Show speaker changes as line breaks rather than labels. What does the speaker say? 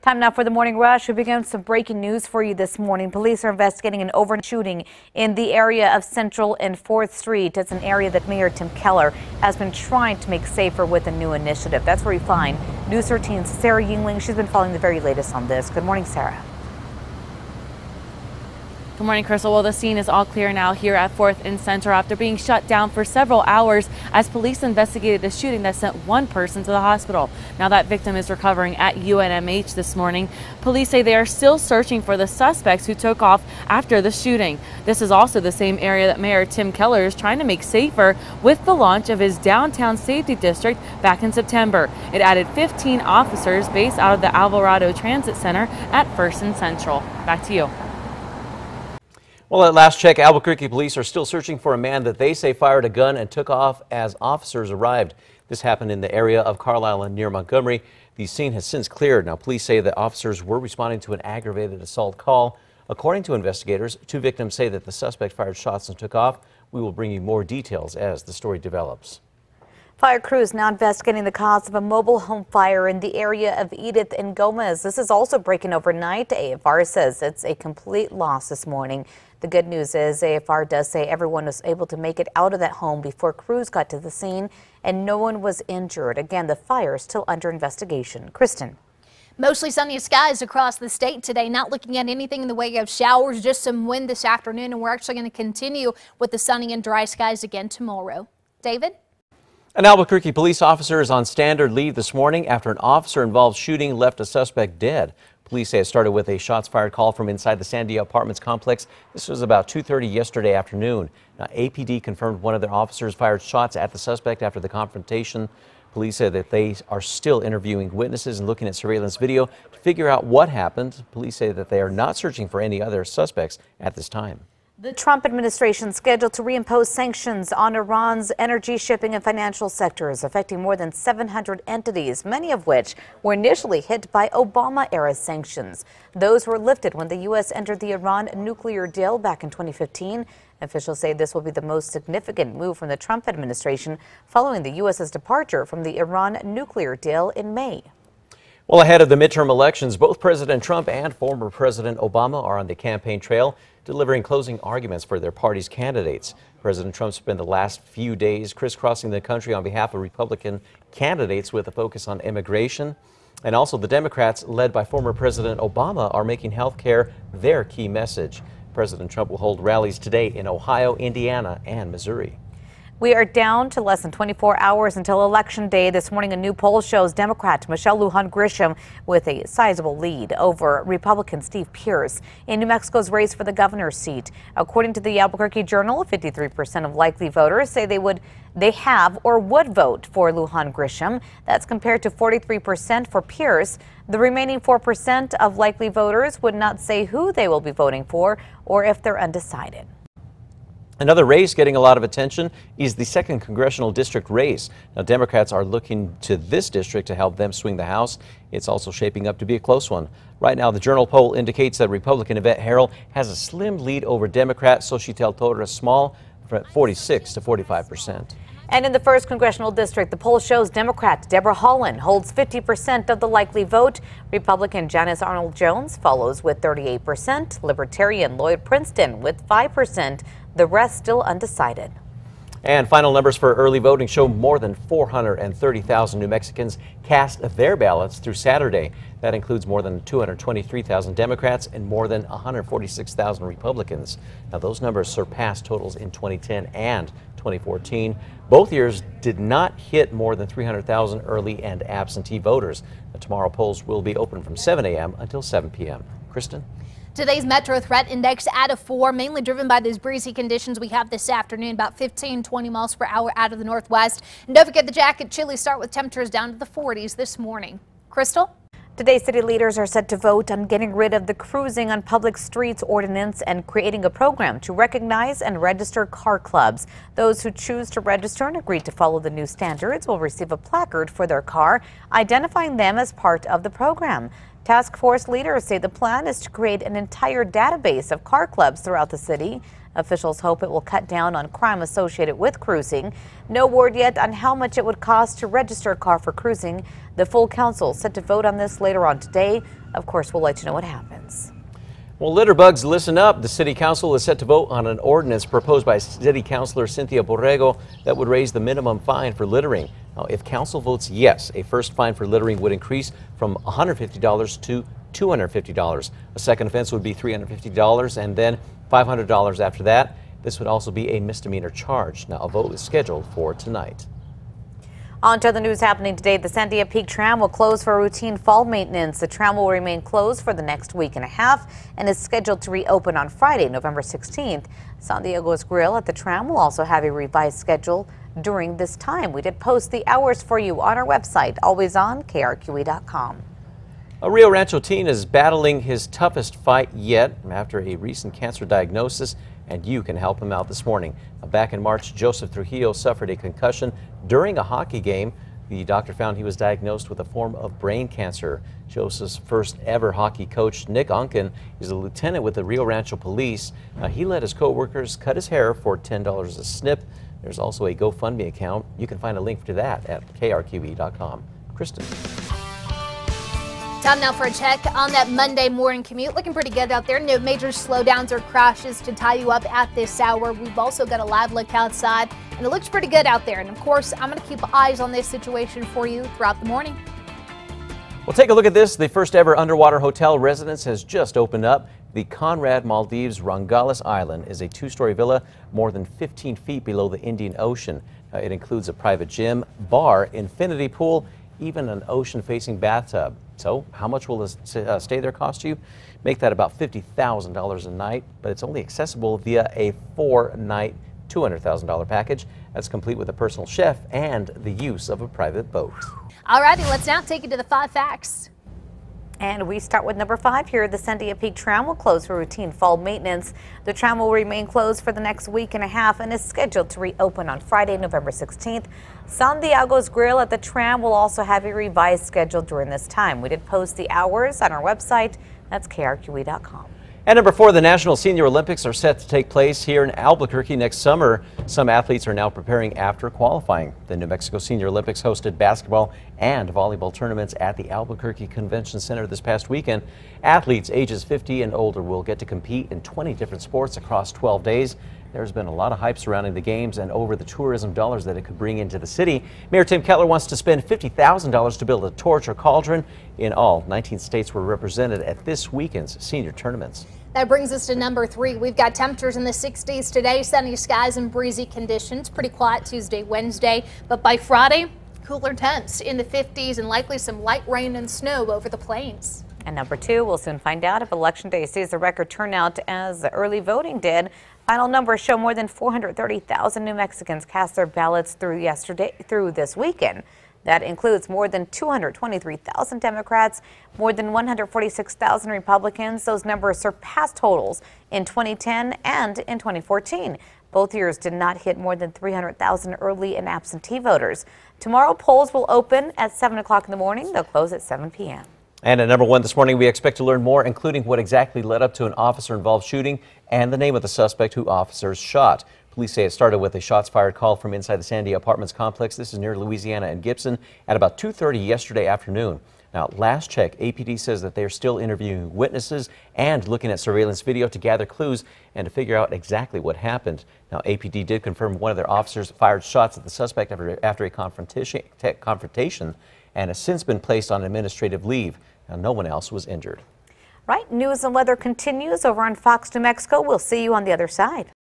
Time now for the morning rush. We begin some breaking news for you this morning. Police are investigating an overnight shooting in the area of Central and 4th Street. It's an area that Mayor Tim Keller has been trying to make safer with a new initiative. That's where we find News 13's Sarah Yingling. She's been following the very latest on this. Good morning, Sarah.
Good morning, Crystal. Well, the scene is all clear now here at 4th and Central after being shut down for several hours as police investigated a shooting that sent one person to the hospital. Now that victim is recovering at UNMH this morning. Police say they are still searching for the suspects who took off after the shooting. This is also the same area that Mayor Tim Keller is trying to make safer with the launch of his downtown safety district back in September. It added 15 officers based out of the Alvarado Transit Center at 1st and Central. Back to you.
Well, at last check, Albuquerque police are still searching for a man that they say fired a gun and took off as officers arrived. This happened in the area of Carlisle and near Montgomery. The scene has since cleared. Now, police say that officers were responding to an aggravated assault call. According to investigators, two victims say that the suspect fired shots and took off. We will bring you more details as the story develops.
Fire crews now investigating the cause of a mobile home fire in the area of Edith and Gomez. This is also breaking overnight. AFR says it's a complete loss this morning. The good news is AFR does say everyone was able to make it out of that home before crews got to the scene and no one was injured. Again, the fire is still under investigation. Kristen.
Mostly sunny skies across the state today. Not looking at anything in the way of showers, just some wind this afternoon. And we're actually going to continue with the sunny and dry skies again tomorrow. David?
An Albuquerque police officer is on standard leave this morning after an officer-involved shooting left a suspect dead. Police say it started with a shots fired call from inside the Sandia Apartments complex. This was about 2:30 yesterday afternoon. Now, APD confirmed one of their officers fired shots at the suspect after the confrontation. Police said that they are still interviewing witnesses and looking at surveillance video to figure out what happened. Police say that they are not searching for any other suspects at this time.
The Trump administration scheduled to reimpose sanctions on Iran's energy, shipping and financial sectors, affecting more than 700 entities, many of which were initially hit by Obama-era sanctions. Those were lifted when the U.S. entered the Iran nuclear deal back in 2015. Officials say this will be the most significant move from the Trump administration following the U.S.'s departure from the Iran nuclear deal in May.
Well, ahead of the midterm elections, both President Trump and former President Obama are on the campaign trail, delivering closing arguments for their party's candidates. President Trump spent the last few days crisscrossing the country on behalf of Republican candidates with a focus on immigration. And also the Democrats, led by former President Obama, are making health care their key message. President Trump will hold rallies today in Ohio, Indiana, and Missouri.
We are down to less than 24 hours until Election Day. This morning, a new poll shows Democrat Michelle Lujan Grisham with a sizable lead over Republican Steve Pearce in New Mexico's race for the governor's seat. According to the Albuquerque Journal, 53% of likely voters say they have or would vote for Lujan Grisham. That's compared to 43% for Pearce. The remaining 4% of likely voters would not say who they will be voting for or if they're undecided.
Another race getting a lot of attention is the 2nd congressional district race. Now, Democrats are looking to this district to help them swing the House. It's also shaping up to be a close one. Right now, the Journal poll indicates that Republican Yvette Harrell has a slim lead over Democrat Xochitl Torres Small, 46 to 45%.
And in the 1st congressional district, the poll shows Democrat Deborah Haaland holds 50% of the likely vote. Republican Janice Arnold Jones follows with 38%. Libertarian Lloyd Princeton with 5%. The rest still undecided.
And final numbers for early voting show more than 430,000 New Mexicans cast their ballots through Saturday. That includes more than 223,000 Democrats and more than 146,000 Republicans. Now, those numbers surpassed totals in 2010 and 2014. Both years did not hit more than 300,000 early and absentee voters. Now, tomorrow polls will be open from 7 a.m. until 7 p.m. Kristen?
Today's Metro Threat Index at a 4, mainly driven by those breezy conditions we have this afternoon, about 15-20 miles per hour out of the northwest. And don't forget the jacket chilly start with temperatures down to the 40s this morning. Crystal?
Today, city leaders are set to vote on getting rid of the Cruising on Public Streets ordinance and creating a program to recognize and register car clubs. Those who choose to register and agree to follow the new standards will receive a placard for their car, identifying them as part of the program. Task force leaders say the plan is to create an entire database of car clubs throughout the city. Officials hope it will cut down on crime associated with cruising. No word yet on how much it would cost to register a car for cruising. The full council set to vote on this later on today. Of course, we'll let you know what happens.
Well, litter bugs, listen up. The city council is set to vote on an ordinance proposed by City Councilor Cynthia Borrego that would raise the minimum fine for littering. Now, if council votes yes, a first fine for littering would increase from $150 to $250. A second offense would be $350 and then $500 after that. This would also be a misdemeanor charge. Now, a vote is scheduled for tonight.
On to the news happening today. The Sandia Peak Tram will close for routine fall maintenance. The tram will remain closed for the next week and a half and is scheduled to reopen on Friday, November 16th. San Diego's Grill at the tram will also have a revised schedule during this time. We did post the hours for you on our website, always on KRQE.com.
A Rio Rancho teen is battling his toughest fight yet after a recent cancer diagnosis, and you can help him out this morning. Back in March, Joseph Trujillo suffered a concussion during a hockey game. The doctor found he was diagnosed with a form of brain cancer. Joseph's first ever hockey coach, Nick Unken, is a lieutenant with the Rio Rancho Police. He let his co-workers cut his hair for $10 a snip. There's also a GoFundMe account. You can find a link to that at KRQE.com. Kristen.
Time now for a check on that Monday morning commute. Looking pretty good out there. No major slowdowns or crashes to tie you up at this hour. We've also got a live look outside, and it looks pretty good out there. And of course, I'm going to keep eyes on this situation for you throughout the morning.
Well, take a look at this. The first ever underwater hotel residence has just opened up. The Conrad Maldives Rongales Island is a two-story villa more than 15 feet below the Indian Ocean. It includes a private gym, bar, infinity pool, even an ocean-facing bathtub. So how much will this stay there cost you? Make that about $50,000 a night, but it's only accessible via a 4-night, $200,000 package. That's complete with a personal chef and the use of a private boat.
All righty, let's now take you to the 5 facts.
And we start with number 5 here. The Sandia Peak Tram will close for routine fall maintenance. The tram will remain closed for the next week and a half and is scheduled to reopen on Friday, November 16th. San Diego's Grill at the tram will also have a revised schedule during this time. We did post the hours on our website. That's KRQE.com.
And number 4, the National Senior Olympics are set to take place here in Albuquerque next summer. Some athletes are now preparing after qualifying. The New Mexico Senior Olympics hosted basketball and volleyball tournaments at the Albuquerque Convention Center this past weekend. Athletes ages 50 and older will get to compete in 20 different sports across 12 days. There's been a lot of hype surrounding the games and over the tourism dollars that it could bring into the city. Mayor Tim Keller wants to spend $50,000 to build a torch or cauldron. In all, 19 states were represented at this weekend's senior tournaments.
That brings us to number 3. We've got temperatures in the 60s today, sunny skies and breezy conditions. Pretty quiet Tuesday, Wednesday, but by Friday, cooler temps in the 50s and likely some light rain and snow over the plains.
And number 2, we'll soon find out if Election Day sees a record turnout as the early voting did. Final numbers show more than 430,000 New Mexicans cast their ballots through this weekend. That includes more than 223,000 Democrats, more than 146,000 Republicans. Those numbers surpassed totals in 2010 and in 2014. Both years did not hit more than 300,000 early and absentee voters. Tomorrow, polls will open at 7 o'clock in the morning. They'll close at 7 p.m.
And at number 1 this morning, we expect to learn more, including what exactly led up to an officer-involved shooting and the name of the suspect who officers shot. Police say it started with a shots-fired call from inside the Sandia Apartments complex. This is near Louisiana and Gibson at about 2:30 yesterday afternoon. Now, last check, APD says that they are still interviewing witnesses and looking at surveillance video to gather clues and to figure out exactly what happened. Now, APD did confirm one of their officers fired shots at the suspect after a confrontation and has since been placed on administrative leave. Now, no one else was injured.
Right, news and weather continues over on Fox New Mexico. We'll see you on the other side.